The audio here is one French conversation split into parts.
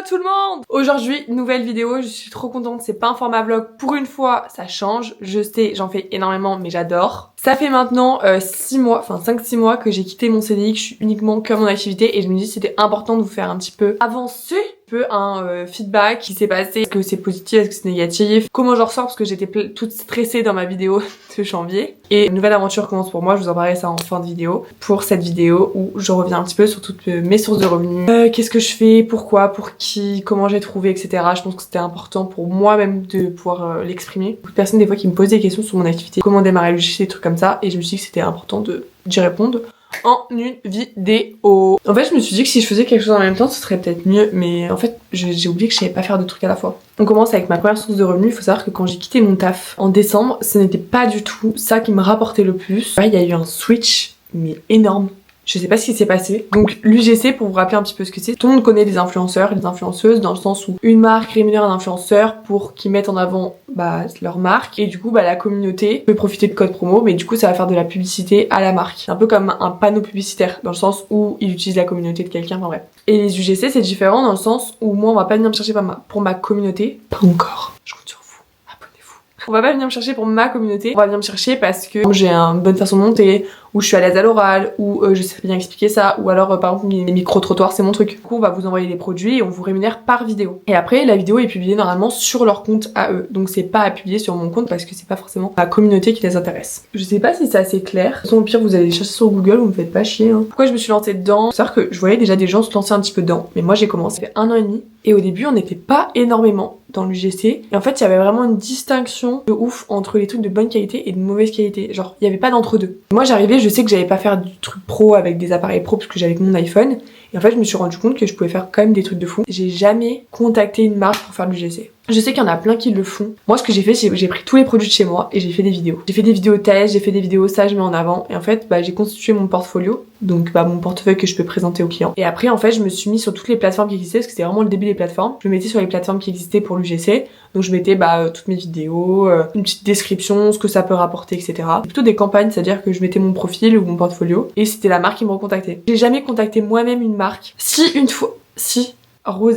tout le monde! Aujourd'hui, nouvelle vidéo, je suis trop contente, c'est pas un format vlog, pour une fois ça change, je sais, j'en fais énormément mais j'adore. Ça fait maintenant 6 mois, enfin 5-6 mois que j'ai quitté mon CDI, que je suis uniquement que mon activité et je me dis que c'était important de vous faire un petit peu avancer un feedback qui s'est passé, est-ce que c'est positif, est-ce que c'est négatif, comment je ressors parce que j'étais toute stressée dans ma vidéo de janvier et une nouvelle aventure commence pour moi, je vous en parlerai ça en fin de vidéo pour cette vidéo où je reviens un petit peu sur toutes mes sources de revenus, qu'est-ce que je fais, pourquoi, pour qui, comment j'ai trouvé, etc. Je pense que c'était important pour moi même de pouvoir l'exprimer. Beaucoup de personnes des fois qui me posent des questions sur mon activité, comment démarrer le JC, des trucs comme ça et je me suis dit que c'était important d'y répondre en une vidéo. En fait, je me suis dit que si je faisais quelque chose en même temps, ce serait peut-être mieux, mais en fait, j'ai oublié que je savais pas faire deux trucs à la fois. On commence avec ma première source de revenus. Il faut savoir que quand j'ai quitté mon taf en décembre, ce n'était pas du tout ça qui me rapportait le plus. Il y a eu un switch, mais énorme. Je sais pas ce qui s'est passé. Donc l'UGC, pour vous rappeler un petit peu ce que c'est, tout le monde connaît les influenceurs et les influenceuses dans le sens où une marque rémunère un influenceur pour qu'ils mettent en avant leur marque et du coup la communauté peut profiter de codes promo mais du coup ça va faire de la publicité à la marque. C'est un peu comme un panneau publicitaire dans le sens où il utilise la communauté de quelqu'un, enfin bref. Et les UGC c'est différent dans le sens où moi on va pas venir me chercher pour ma communauté, pas encore. Je compte sur vous, abonnez-vous. On va pas venir me chercher pour ma communauté, on va venir me chercher parce que j'ai une bonne façon de monter, ou je suis à l'aise à l'oral, ou je sais bien expliquer ça, ou alors par exemple les micro-trottoirs c'est mon truc. Du coup on va vous envoyer des produits et on vous rémunère par vidéo. Et après la vidéo est publiée normalement sur leur compte à eux, donc c'est pas à publier sur mon compte parce que c'est pas forcément la communauté qui les intéresse. Je sais pas si c'est assez clair, de toute façon au pire vous allez les chercher sur Google, vous me faites pas chier hein. Pourquoi je me suis lancée dedans? C'est à dire que je voyais déjà des gens se lancer un petit peu dedans, mais moi j'ai commencé il y a 1 an et demi, et au début on n'était pas énormément dans l'UGC, et en fait il y avait vraiment une distinction de ouf entre les trucs de bonne qualité et de mauvaise qualité, genre il y avait pas d'entre deux. Moi j'arrivais, je sais que j'allais pas faire du truc pro avec des appareils pro parce que j'avais que mon iPhone, et en fait je me suis rendu compte que je pouvais faire quand même des trucs de fou. J'ai jamais contacté une marque pour faire de l'UGC. Je sais qu'il y en a plein qui le font. Moi ce que j'ai fait, c'est que j'ai pris tous les produits de chez moi et j'ai fait des vidéos. J'ai fait des vidéos tests, j'ai fait des vidéos ça je mets en avant, et en fait j'ai constitué mon portfolio, donc mon portefeuille que je peux présenter aux clients. Et après en fait je me suis mis sur toutes les plateformes qui existaient parce que c'était vraiment le début des plateformes. Je me mettais sur les plateformes qui existaient pour l'UGC, donc je mettais toutes mes vidéos, une petite description, ce que ça peut rapporter, etc. Plutôt des campagnes, c'est-à-dire que je mettais mon profil ou mon portfolio et c'était la marque qui me recontactait. J'ai jamais contacté moi-même une marque. Si une fois, si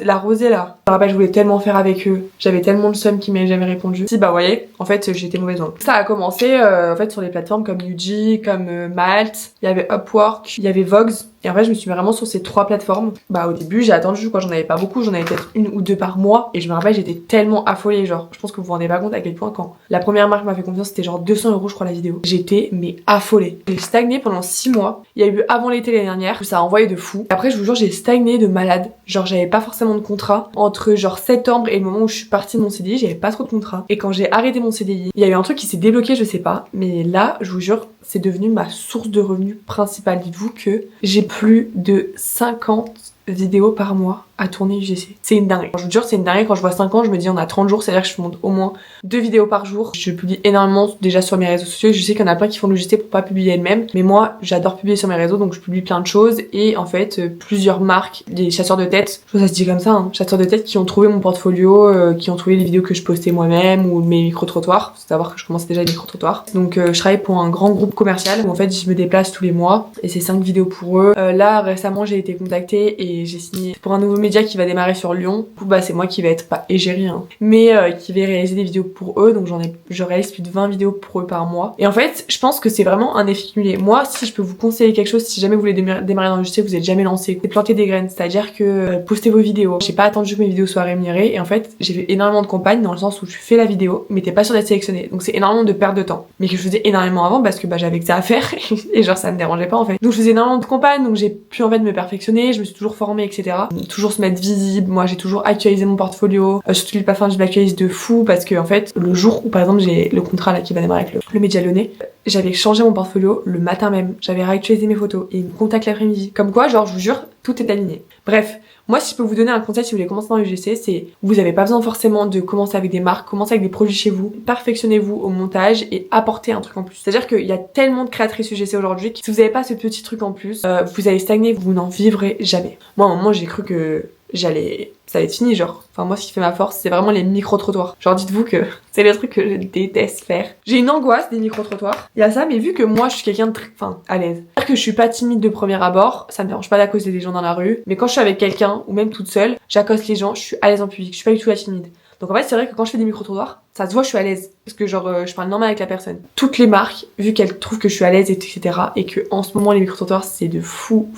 la Rosée là. Je me rappelle, je voulais tellement faire avec eux. J'avais tellement le seum qu'ils m'avaient jamais répondu. Si vous voyez, en fait j'étais mauvaise langue. Ça a commencé en fait sur des plateformes comme UG, comme Malt, il y avait Upwork, il y avait Vogue. Et en fait je me suis mis vraiment sur ces 3 plateformes. Au début j'ai attendu quand j'en avais pas beaucoup, j'en avais peut-être 1 ou 2 par mois. Et je me rappelle j'étais tellement affolée, genre je pense que vous vous rendez pas compte à quel point quand la première marque m'a fait confiance c'était genre 200 € je crois la vidéo. J'étais mais affolée. J'ai stagné pendant 6 mois. Il y a eu avant l'été l'année dernière, ça a envoyé de fou. Après je vous jure j'ai stagné de malade. Genre j'avais pas forcément de contrat. Entre genre septembre et le moment où je suis partie de mon CDI, j'avais pas trop de contrat. Et quand j'ai arrêté mon CDI, il y a eu un truc qui s'est débloqué, je sais pas. Mais là, je vous jure, c'est devenu ma source de revenus principale. Dites-vous que j'ai plus de 50 vidéos par mois à tourner UGC. C'est une dinguerie. Je vous jure, c'est une dinguerie. Quand je vois 5 ans, je me dis on a 30 jours, c'est-à-dire que je monte au moins 2 vidéos par jour. Je publie énormément déjà sur mes réseaux sociaux. Je sais qu'il y en a plein qui font l'UGC pour pas publier elles-mêmes, mais moi, j'adore publier sur mes réseaux, donc je publie plein de choses. Et en fait, plusieurs marques, des chasseurs de tête, je pense que ça se dit comme ça, hein, chasseurs de tête qui ont trouvé mon portfolio, qui ont trouvé les vidéos que je postais moi-même ou mes micro-trottoirs. Faut savoir que je commençais déjà les micro-trottoirs. Donc je travaille pour un grand groupe commercial où en fait je me déplace tous les mois et c'est 5 vidéos pour eux. Là récemment j'ai été contactée et j'ai signé pour un nouveau média qui va démarrer sur Lyon. Du coup c'est moi qui vais être pas égérie hein, mais qui vais réaliser des vidéos pour eux, donc je réalise plus de 20 vidéos pour eux par mois. Et en fait je pense que c'est vraiment un effet cumulé. Moi si je peux vous conseiller quelque chose, si jamais vous voulez démarrer dans le JC, vous êtes jamais lancé, c'est planter des graines, c'est-à-dire que postez vos vidéos. J'ai pas attendu que mes vidéos soient rémunérées et en fait j'ai fait énormément de campagnes dans le sens où je fais la vidéo mais t'es pas sûr d'être sélectionné, donc c'est énormément de perte de temps, mais que je faisais énormément avant parce que j'avais que ça à faire et genre ça me dérangeait pas en fait. Donc je faisais énormément de campagnes, donc j'ai pu en fait me perfectionner, je me suis toujours formée, etc. Toujours se mettre visible. Moi j'ai toujours actualisé mon portfolio, surtout les plateformes je l'actualise de fou parce que en fait le jour où par exemple j'ai le contrat là qui va démarrer avec le média lyonnais, j'avais changé mon portfolio le matin même, j'avais réactualisé mes photos et ils me contactent l'après-midi. Comme quoi genre je vous jure tout est aligné. Bref, moi si je peux vous donner un conseil si vous voulez commencer dans l'UGC, c'est vous avez pas besoin forcément de commencer avec des marques, commencez avec des produits chez vous, perfectionnez-vous au montage et apportez un truc en plus. C'est-à-dire qu'il y a tellement de créatrices UGC aujourd'hui que si vous avez pas ce petit truc en plus, vous allez stagner, vous n'en vivrez jamais. Moi à un moment j'ai cru que ça allait être fini, genre. Enfin, moi, ce qui fait ma force, c'est vraiment les micro-trottoirs. Genre, dites-vous que c'est le truc que je déteste faire. J'ai une angoisse des micro-trottoirs. Il y a ça, mais vu que moi, je suis quelqu'un de très, à l'aise. C'est-à-dire que je suis pas timide de premier abord, ça me dérange pas d'accoster des gens dans la rue. Mais quand je suis avec quelqu'un, ou même toute seule, j'accoste les gens, je suis à l'aise en public. Je suis pas du tout la timide. Donc en fait, c'est vrai que quand je fais des micro-trottoirs, ça se voit, je suis à l'aise. Parce que genre, je parle normal avec la personne. Toutes les marques, vu qu'elles trouvent que je suis à l'aise, etc., et que en ce moment, les micro-trottoirs, c'est de fou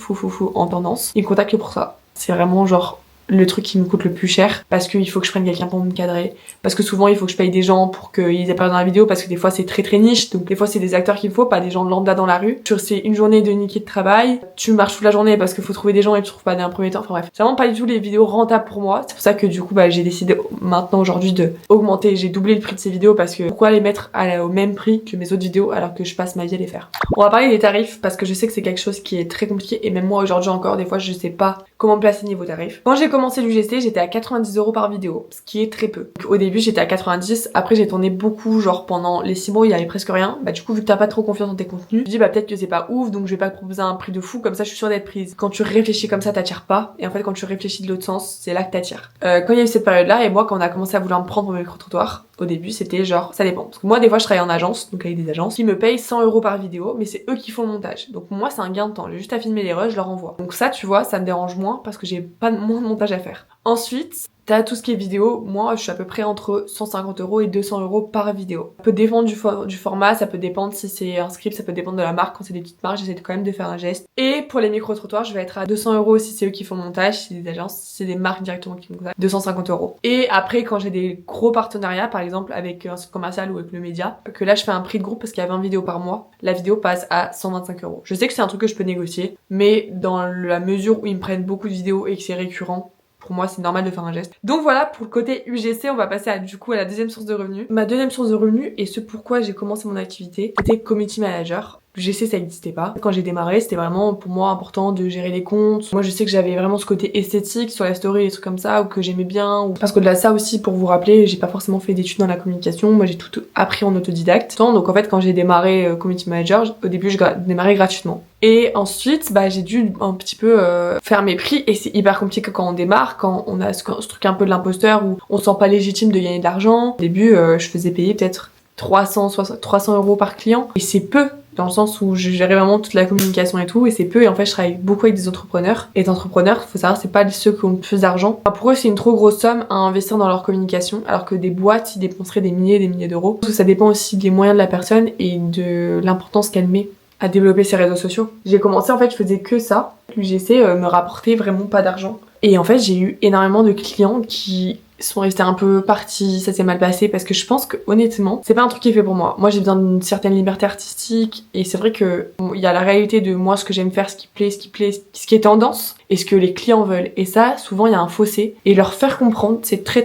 en tendance, ils me contactent que pour ça. C'est vraiment genre le truc qui me coûte le plus cher, parce qu'il faut que je prenne quelqu'un pour me cadrer, parce que souvent il faut que je paye des gens pour qu'ils apparaissent dans la vidéo, parce que des fois c'est très niche, donc des fois c'est des acteurs qu'il me faut, pas des gens lambda dans la rue. C'est une journée de niquer de travail, tu marches toute la journée parce qu'il faut trouver des gens et tu trouves pas d'un premier temps, enfin bref. C'est vraiment pas du tout les vidéos rentables pour moi, c'est pour ça que du coup j'ai décidé maintenant aujourd'hui de augmenter, j'ai doublé le prix de ces vidéos, parce que pourquoi les mettre au même prix que mes autres vidéos alors que je passe ma vie à les faire. On va parler des tarifs, parce que je sais que c'est quelque chose qui est très compliqué, et même moi aujourd'hui encore, des fois je sais pas comment placer niveau tarif. Quand j'ai commencé l'UGC, j'étais à 90€ par vidéo, ce qui est très peu. Donc, au début j'étais à 90, après j'ai tourné beaucoup, genre pendant les 6 mois où il y avait presque rien. Bah du coup vu que t'as pas trop confiance dans tes contenus, tu dis bah peut-être que c'est pas ouf, donc je vais pas te proposer un prix de fou, comme ça je suis sûre d'être prise. Quand tu réfléchis comme ça t'attires pas, et en fait quand tu réfléchis de l'autre sens, c'est là que t'attires. Quand il y a eu cette période là, et moi quand on a commencé à vouloir me prendre mon micro-trottoir, au début c'était genre ça dépend. Parce que moi des fois je travaille en agence, donc avec des agences, qui me payent 100€ par vidéo, mais c'est eux qui font le montage. Donc moi c'est un gain de temps, j'ai juste à filmer les rushs, je leur envoie. Donc ça tu vois, ça me dérange moins parce que j'ai pas moins de montage à faire. Ensuite, t'as tout ce qui est vidéo, moi je suis à peu près entre 150€ et 200€ par vidéo. Ça peut dépendre du format, ça peut dépendre si c'est un script, ça peut dépendre de la marque. Quand c'est des petites marques, j'essaie quand même de faire un geste. Et pour les micro-trottoirs, je vais être à 200€ si c'est eux qui font le montage, si c'est des agences, si c'est des marques directement qui me contactent, 250€. Et après quand j'ai des gros partenariats, par exemple avec un centre commercial ou avec le média, que là je fais un prix de groupe parce qu'il y a 20 vidéos par mois, la vidéo passe à 125€. Je sais que c'est un truc que je peux négocier, mais dans la mesure où ils me prennent beaucoup de vidéos et que c'est récurrent, pour moi c'est normal de faire un geste. Donc voilà pour le côté UGC, on va passer à la deuxième source de revenus. Ma deuxième source de revenus, et ce pourquoi j'ai commencé mon activité, c'était community manager. UGC ça n'existait pas. Quand j'ai démarré, c'était vraiment pour moi important de gérer les comptes. Moi je sais que j'avais vraiment ce côté esthétique sur la story, des trucs comme ça, ou que j'aimais bien. Parce qu'au-delà de ça aussi, pour vous rappeler, j'ai pas forcément fait d'études dans la communication. Moi j'ai tout appris en autodidacte. Donc en fait quand j'ai démarré community manager, au début je démarrais gratuitement. Et ensuite, j'ai dû un petit peu faire mes prix, et c'est hyper compliqué quand on démarre, quand on a ce truc un peu de l'imposteur où on se sent pas légitime de gagner de l'argent. Au début, je faisais payer peut-être 300€ par client, et c'est peu, dans le sens où je gérais vraiment toute la communication et tout, et c'est peu, et en fait je travaille beaucoup avec des entrepreneurs, et les entrepreneurs, faut savoir, c'est pas ceux qui ont le plus d'argent. Pour eux c'est une trop grosse somme à investir dans leur communication, alors que des boîtes ils dépenseraient des milliers d'euros. Parce que ça dépend aussi des moyens de la personne et de l'importance qu'elle met à développer ses réseaux sociaux. J'ai commencé, en fait, je faisais que ça. L'UGC me rapportait vraiment pas d'argent. Et en fait, j'ai eu énormément de clients qui sont restés un peu partis, ça s'est mal passé, parce que je pense que honnêtement, c'est pas un truc qui est fait pour moi. Moi, j'ai besoin d'une certaine liberté artistique, et c'est vrai que il y a la réalité de moi, ce que j'aime faire, ce qui plaît, ce qui est tendance, et ce que les clients veulent. Et ça, souvent, il y a un fossé, et leur faire comprendre, c'est très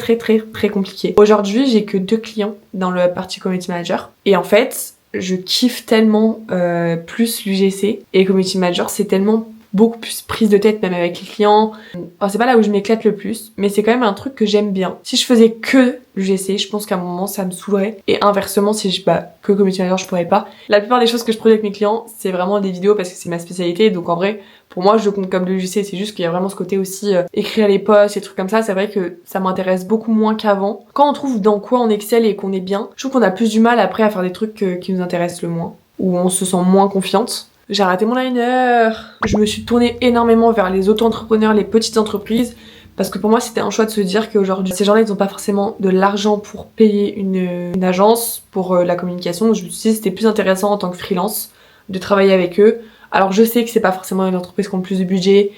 compliqué. Aujourd'hui, j'ai que 2 clients dans le parti community manager, et en fait, je kiffe tellement plus l'UGC, et community manager c'est tellement beaucoup plus prise de tête même avec les clients. Alors c'est pas là où je m'éclate le plus, mais c'est quand même un truc que j'aime bien. Si je faisais que l'UGC, je pense qu'à un moment ça me saoulerait, et inversement si je que community manager je pourrais pas. La plupart des choses que je produis avec mes clients c'est vraiment des vidéos parce que c'est ma spécialité, donc en vrai pour moi je compte comme l'UGC, c'est juste qu'il y a vraiment ce côté aussi écrire les posts et trucs comme ça. C'est vrai que ça m'intéresse beaucoup moins qu'avant. Quand on trouve dans quoi on excelle et qu'on est bien, je trouve qu'on a plus du mal après à faire des trucs qui nous intéressent le moins, où on se sent moins confiante. J'ai raté mon liner. Je me suis tournée énormément vers les auto-entrepreneurs, les petites entreprises, parce que pour moi c'était un choix de se dire qu'aujourd'hui ces gens-là ils n'ont pas forcément de l'argent pour payer une agence pour la communication. Je me suis dit c'était plus intéressant en tant que freelance de travailler avec eux. Alors je sais que c'est pas forcément une entreprise qui a le plus de budget,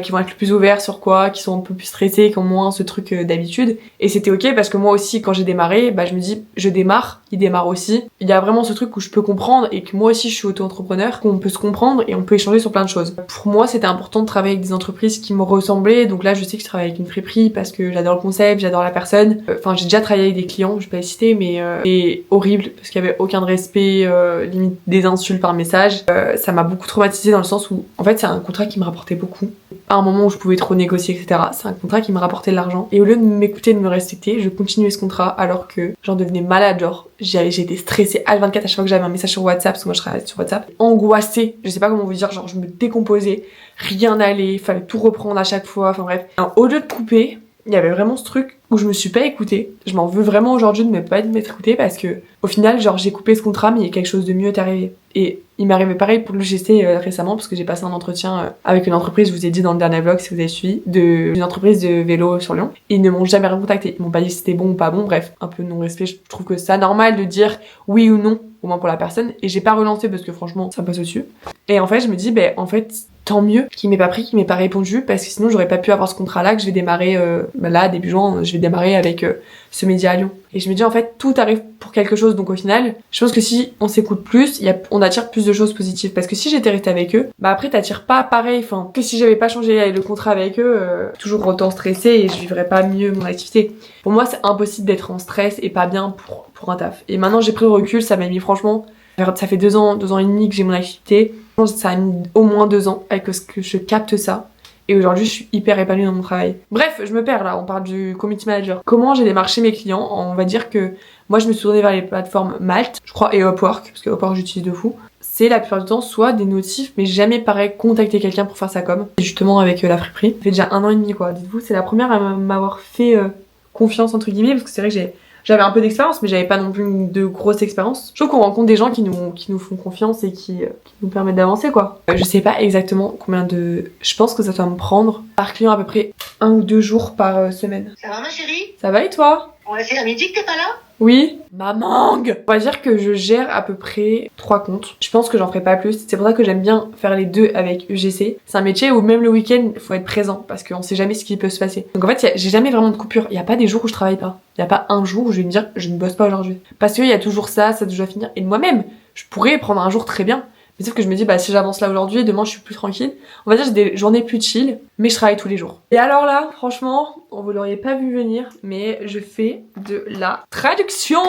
qui vont être le plus ouverts sur quoi, qui sont un peu plus stressés, qui ont moins ce truc d'habitude. Et c'était ok parce que moi aussi quand j'ai démarré, je me dis je démarre, il démarre aussi. Il y a vraiment ce truc où je peux comprendre et que moi aussi je suis auto-entrepreneur, qu'on peut se comprendre et on peut échanger sur plein de choses. Pour moi c'était important de travailler avec des entreprises qui me ressemblaient, donc là je sais que je travaille avec une friperie parce que j'adore le concept, j'adore la personne. Enfin j'ai déjà travaillé avec des clients, je vais pas les citer, mais c'est horrible parce qu'il y avait aucun respect, limite des insultes par message. Ça m'a beaucoup traumatisée dans le sens où en fait c'est un contrat qui me rapportait beaucoup. à un moment où je pouvais trop négocier, etc. C'est un contrat qui me rapportait de l'argent. Et au lieu de m'écouter, de me respecter, je continuais ce contrat alors que j'en devenais malade. Genre, j'étais stressée H24 à chaque fois que j'avais un message sur WhatsApp, parce que moi je travaille sur WhatsApp. Angoissée, je sais pas comment vous dire, genre je me décomposais, rien n'allait, fallait tout reprendre à chaque fois, enfin bref. Alors, au lieu de couper, il y avait vraiment ce truc où je me suis pas écoutée. Je m'en veux vraiment aujourd'hui de me pas m'être écoutée parce que au final, genre j'ai coupé ce contrat mais quelque chose de mieux est arrivé. Et il m'est arrivé pareil pour le GC récemment parce que j'ai passé un entretien avec une entreprise, je vous ai dit dans le dernier vlog si vous avez suivi, une entreprise de vélo sur Lyon. Et ils ne m'ont jamais recontacté. Ils m'ont pas dit si c'était bon ou pas bon, bref, un peu de non-respect. Je trouve que c'est normal de dire oui ou non, au moins pour la personne. Et j'ai pas relancé parce que franchement, ça me passe au-dessus. Et en fait, je me dis, en fait, tant mieux qu'il m'ait pas pris, qu'il m'ait pas répondu, parce que sinon j'aurais pas pu avoir ce contrat-là que je vais démarrer là, début juin, je vais démarrer avec ce média à Lyon. Et je me dis en fait, tout arrive pour quelque chose, donc au final, je pense que si on s'écoute plus, on attire plus de choses positives. Parce que si j'étais restée avec eux, après t'attires pas pareil, enfin, que si j'avais pas changé le contrat avec eux, toujours autant stressée et je vivrais pas mieux mon activité. Pour moi, c'est impossible d'être en stress et pas bien pour un taf. Et maintenant j'ai pris le recul, ça m'a mis franchement, ça fait 2 ans et demi que j'ai mon activité. Ça a mis au moins 2 ans avec ce que je capte ça. Et aujourd'hui, je suis hyper épanouie dans mon travail. Bref, je me perds là, on parle du community manager. Comment j'ai démarché mes clients? On va dire que moi, je me suis tournée vers les plateformes Malt, je crois, et Upwork, parce que Upwork, j'utilise de fou. C'est la plupart du temps soit des notifs, mais jamais pareil contacter quelqu'un pour faire sa com. Justement avec la friperie. Ça fait déjà 1 an et demi quoi. Dites-vous, c'est la première à m'avoir fait confiance entre guillemets, parce que c'est vrai que j'avais un peu d'expérience, mais j'avais pas non plus de grosse expérience. Je trouve qu'on rencontre des gens qui nous font confiance et qui nous permettent d'avancer, quoi. Je sais pas exactement combien de... Je pense que ça doit me prendre par client à peu près 1 ou 2 jours par semaine. Ça va ma chérie? Ça va et toi? On va faire à midi que t'es pas là? Oui. Ma mangue! On va dire que je gère à peu près 3 comptes. Je pense que j'en ferai pas plus. C'est pour ça que j'aime bien faire les 2 avec UGC. C'est un métier où même le week-end, faut être présent parce qu'on sait jamais ce qui peut se passer. Donc en fait, j'ai jamais vraiment de coupure. Il y a pas des jours où je travaille pas. Il y a pas un jour où je vais me dire je ne bosse pas aujourd'hui. Parce qu'il y a toujours ça doit finir. Et moi-même, je pourrais prendre un jour très bien. Mais sauf que je me dis, si j'avance là aujourd'hui, demain je suis plus tranquille. On va dire que j'ai des journées plus chill, mais je travaille tous les jours. Et alors là, franchement, vous l'auriez pas vu venir, mais je fais de la traduction.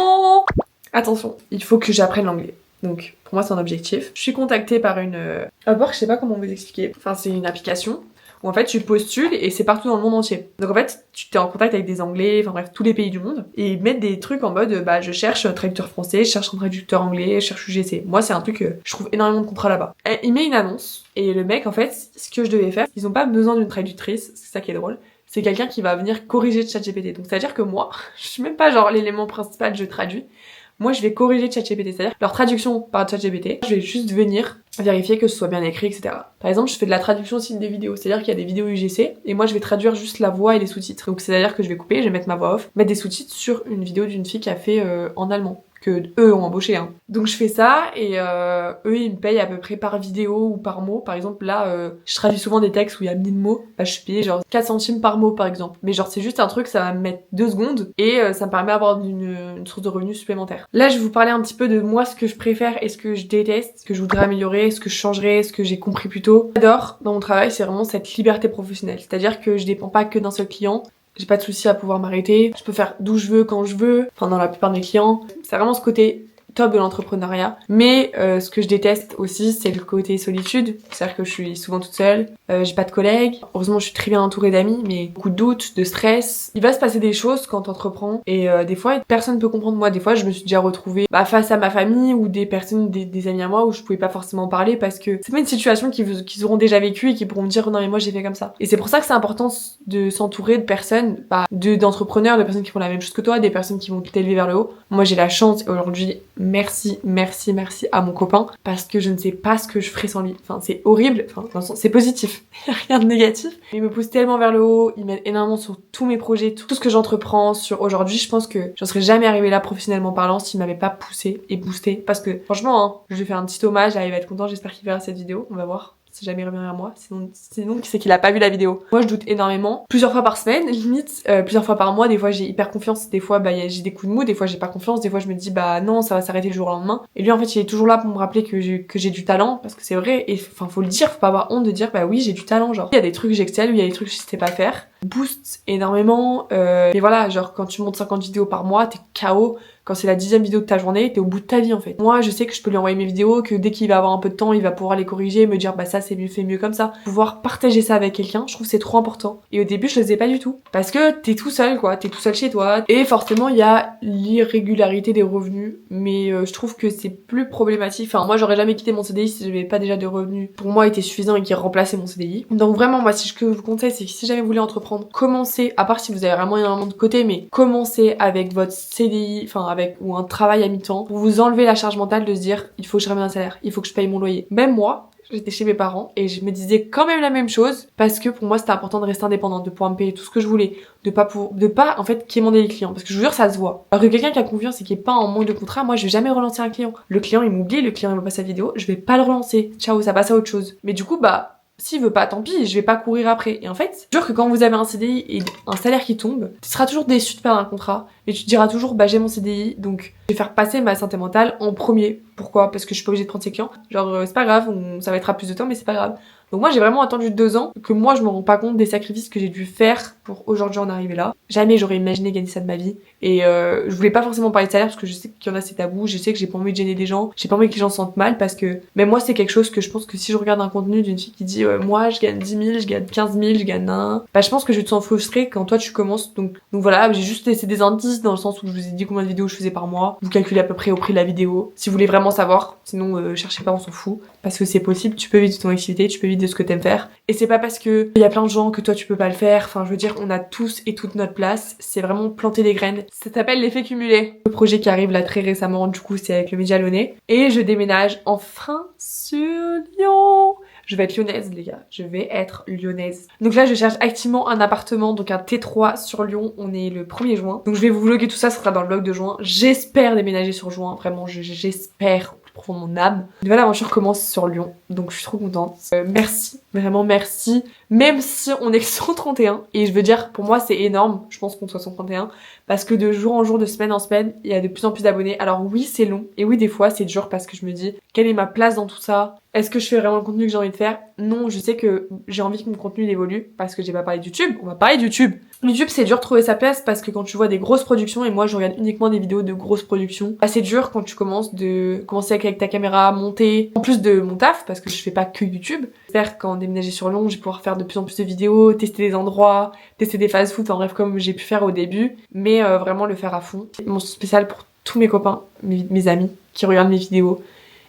Attention, il faut que j'apprenne l'anglais. Donc, pour moi, c'est un objectif. Je suis contactée par une... Upwork, je sais pas comment vous expliquer. Enfin, c'est une application où en fait tu postules et c'est partout dans le monde entier. Donc en fait tu t'es en contact avec des anglais, enfin bref tous les pays du monde et ils mettent des trucs en mode je cherche un traducteur français, je cherche un traducteur anglais, je cherche UGC. Moi c'est un truc je trouve énormément de contrats là-bas. Et il met une annonce et le mec en fait ce que je devais faire, ils ont pas besoin d'une traductrice, c'est ça qui est drôle. C'est quelqu'un qui va venir corriger ChatGPT. Donc c'est à dire que moi, je suis même pas genre l'élément principal je traduis. Moi, je vais corriger ChatGPT, c'est-à-dire leur traduction par ChatGPT. Je vais juste venir vérifier que ce soit bien écrit, etc. Par exemple, je fais de la traduction aussi des vidéos, c'est-à-dire qu'il y a des vidéos UGC et moi, je vais traduire juste la voix et les sous-titres. Donc, c'est-à-dire que je vais couper, je vais mettre ma voix off, mettre des sous-titres sur une vidéo d'une fille qui a fait en allemand. Que eux ont embauché Donc je fais ça et eux ils me payent à peu près par vidéo ou par mot. Par exemple là je traduis souvent des textes où il y a 1000 mots, je suis payée genre 4 centimes par mot par exemple. Mais genre c'est juste un truc, ça va me mettre 2 secondes et ça me permet d'avoir une source de revenus supplémentaire. Là je vais vous parler un petit peu de moi, ce que je préfère et ce que je déteste, ce que je voudrais améliorer, ce que je changerais, ce que j'ai compris plus tôt. J'adore dans mon travail, c'est vraiment cette liberté professionnelle. C'est-à-dire que je dépends pas que d'un seul client. J'ai pas de souci à pouvoir m'arrêter. Je peux faire d'où je veux, quand je veux. Enfin, dans la plupart des clients. C'est vraiment ce côté top de l'entrepreneuriat. Mais ce que je déteste aussi, c'est le côté solitude. C'est-à-dire que je suis souvent toute seule. J'ai pas de collègues. Heureusement, je suis très bien entourée d'amis, mais beaucoup de doutes, de stress. Il va se passer des choses quand t'entreprends. Et des fois, personne peut comprendre. Moi, des fois, je me suis déjà retrouvée face à ma famille ou des personnes, des amis à moi où je pouvais pas forcément parler parce que c'est pas une situation qu'ils auront déjà vécue et qui pourront me dire non mais moi j'ai fait comme ça. Et c'est pour ça que c'est important de s'entourer de personnes, d'entrepreneurs, de personnes qui font la même chose que toi, des personnes qui vont t'élever vers le haut. Moi, j'ai la chance aujourd'hui. Merci à mon copain parce que je ne sais pas ce que je ferais sans lui. Enfin, c'est horrible. Enfin, dans le sens, c'est positif. Rien de négatif. Il me pousse tellement vers le haut. Il m'aide énormément sur tous mes projets, tout ce que j'entreprends. Sur aujourd'hui, je pense que j'en serais jamais arrivée là professionnellement parlant s'il m'avait pas poussé et boosté. Parce que franchement, je lui fais un petit hommage. Il va être content. J'espère qu'il verra cette vidéo. On va voir. Si jamais il revient vers moi, sinon c'est qu'il a pas vu la vidéo. Moi je doute énormément, plusieurs fois par semaine, limite, plusieurs fois par mois, des fois j'ai hyper confiance, des fois j'ai des coups de mou, des fois j'ai pas confiance, des fois je me dis non ça va s'arrêter le jour au lendemain. Et lui en fait il est toujours là pour me rappeler que j'ai du talent, parce que c'est vrai, et enfin faut le dire, faut pas avoir honte de dire oui j'ai du talent, genre il y a des trucs que j'excelle, il y a des trucs que je sais pas faire. booste énormément. Mais voilà, genre quand tu montes 50 vidéos par mois, t'es KO. Quand c'est la 10e vidéo de ta journée, t'es au bout de ta vie en fait. Moi, je sais que je peux lui envoyer mes vidéos, que dès qu'il va avoir un peu de temps, il va pouvoir les corriger, me dire bah ça c'est mieux fait mieux comme ça. Pouvoir partager ça avec quelqu'un, je trouve que c'est trop important. Et au début, je le faisais pas du tout. Parce que t'es tout seul quoi, t'es tout seul chez toi. Et forcément, il y a l'irrégularité des revenus. Mais je trouve que c'est plus problématique. Enfin, moi j'aurais jamais quitté mon CDI si j'avais pas déjà de revenus pour moi était suffisant et qui remplaçait mon CDI. Donc vraiment, moi si ce que je vous conseille, c'est que si jamais vous voulez entreprendre, commencez, à part si vous avez vraiment énormément de côté, mais commencez avec votre CDI, enfin ou un travail à mi-temps pour vous enlever la charge mentale de se dire il faut que je ramène un salaire, il faut que je paye mon loyer. Même moi, j'étais chez mes parents et je me disais quand même la même chose parce que pour moi c'était important de rester indépendante, de pouvoir me payer tout ce que je voulais, de pas en fait quémander les clients parce que je vous jure ça se voit. Alors que quelqu'un qui a confiance et qui est pas en manque de contrat, moi je vais jamais relancer un client. Le client il m'oublie, le client il me passe sa vidéo, je vais pas le relancer. Ciao, ça passe à autre chose. Mais du coup s'il veut pas, tant pis, je vais pas courir après. Et en fait, je jure que quand vous avez un CDI et un salaire qui tombe, tu seras toujours déçu de perdre un contrat. Mais tu te diras toujours, bah j'ai mon CDI, donc je vais faire passer ma santé mentale en premier. Pourquoi? Parce que je suis pas obligée de prendre ses clients. Genre, c'est pas grave, ça va être à plus de temps, mais c'est pas grave. Donc moi j'ai vraiment attendu 2 ans, que moi je me rends pas compte des sacrifices que j'ai dû faire pour aujourd'hui en arriver là. Jamais j'aurais imaginé gagner ça de ma vie. Et je voulais pas forcément parler de salaire parce que je sais qu'il y en a c'est tabou, je sais que j'ai pas envie de gêner des gens, j'ai pas envie que les gens se sentent mal parce que même moi c'est quelque chose que je pense que si je regarde un contenu d'une fille qui dit moi je gagne 10 000, je gagne 15 000, je gagne un, bah je pense que je te sens frustrée quand toi tu commences. Donc voilà, j'ai juste laissé des indices dans le sens où je vous ai dit combien de vidéos je faisais par mois. Vous calculez à peu près au prix de la vidéo. Si vous voulez vraiment savoir, sinon cherchez pas, on s'en fout. Parce que c'est possible, tu peux vivre de ton activité, tu peux vivre de ce que t'aimes faire. Et c'est pas parce que il y a plein de gens que toi tu peux pas le faire. Enfin, je veux dire, on a tous et toute notre place. C'est vraiment planter des graines. Ça s'appelle l'effet cumulé. Le projet qui arrive là très récemment, du coup, c'est avec le Média Lyonnais. Et je déménage enfin sur Lyon. Je vais être lyonnaise, les gars. Je vais être lyonnaise. Donc là, je cherche activement un appartement, donc un T3 sur Lyon. On est le 1er juin. Donc je vais vous vlogger tout ça, ça sera dans le vlog de juin. J'espère déménager sur juin. Vraiment, j'espère au plus profond de mon âme. Une nouvelle aventure commence sur Lyon. Donc je suis trop contente. Merci. Vraiment merci. Même si on est que 131. Et je veux dire, pour moi, c'est énorme. Je pense qu'on soit 131. Parce que de jour en jour, de semaine en semaine, il y a de plus en plus d'abonnés. Alors oui, c'est long. Et oui, des fois, c'est dur parce que je me dis, quelle est ma place dans tout ça? Est-ce que je fais vraiment le contenu que j'ai envie de faire? Non, je sais que j'ai envie que mon contenu il évolue parce que j'ai pas parlé de YouTube. On va parler de YouTube. YouTube, c'est dur de trouver sa place parce que quand tu vois des grosses productions, et moi je regarde uniquement des vidéos de grosses productions, bah c'est dur quand tu commences avec ta caméra, monter, en plus de mon taf, parce que je fais pas que YouTube. J'espère qu'en déménager sur Lyon, je vais pouvoir faire de plus en plus de vidéos, tester des endroits, tester des fast-food, en bref, comme j'ai pu faire au début, mais vraiment le faire à fond. Mon spécial pour tous mes copains, mes amis qui regardent mes vidéos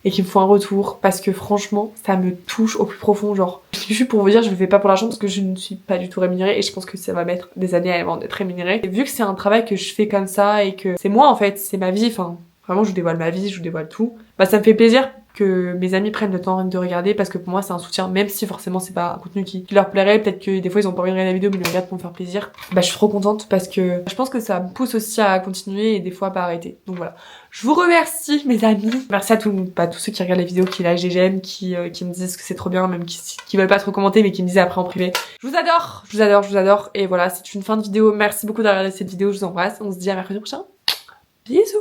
et qui me font un retour parce que franchement ça me touche au plus profond. Genre je suis pour vous dire, je le fais pas pour l'argent parce que je ne suis pas du tout rémunérée et je pense que ça va mettre des années avant d'être rémunérée. Et vu que c'est un travail que je fais comme ça et que c'est moi en fait, c'est ma vie, enfin vraiment je vous dévoile ma vie, je vous dévoile tout, bah ça me fait plaisir que mes amis prennent le temps de regarder parce que pour moi c'est un soutien, même si forcément c'est pas un contenu qui leur plairait, peut-être que des fois ils ont pas envie de regarder la vidéo mais ils le regardent pour me faire plaisir. Bah je suis trop contente parce que je pense que ça me pousse aussi à continuer et des fois à pas arrêter. Donc voilà. Je vous remercie mes amis. Merci à tous ceux qui regardent la vidéo, qui lâchent des j'aime, qui me disent que c'est trop bien, même qui veulent pas trop commenter mais qui me disent après en privé. Je vous adore, je vous adore, je vous adore. Et voilà, c'est une fin de vidéo. Merci beaucoup d'avoir regardé cette vidéo, je vous embrasse. On se dit à mercredi prochain. Bisous.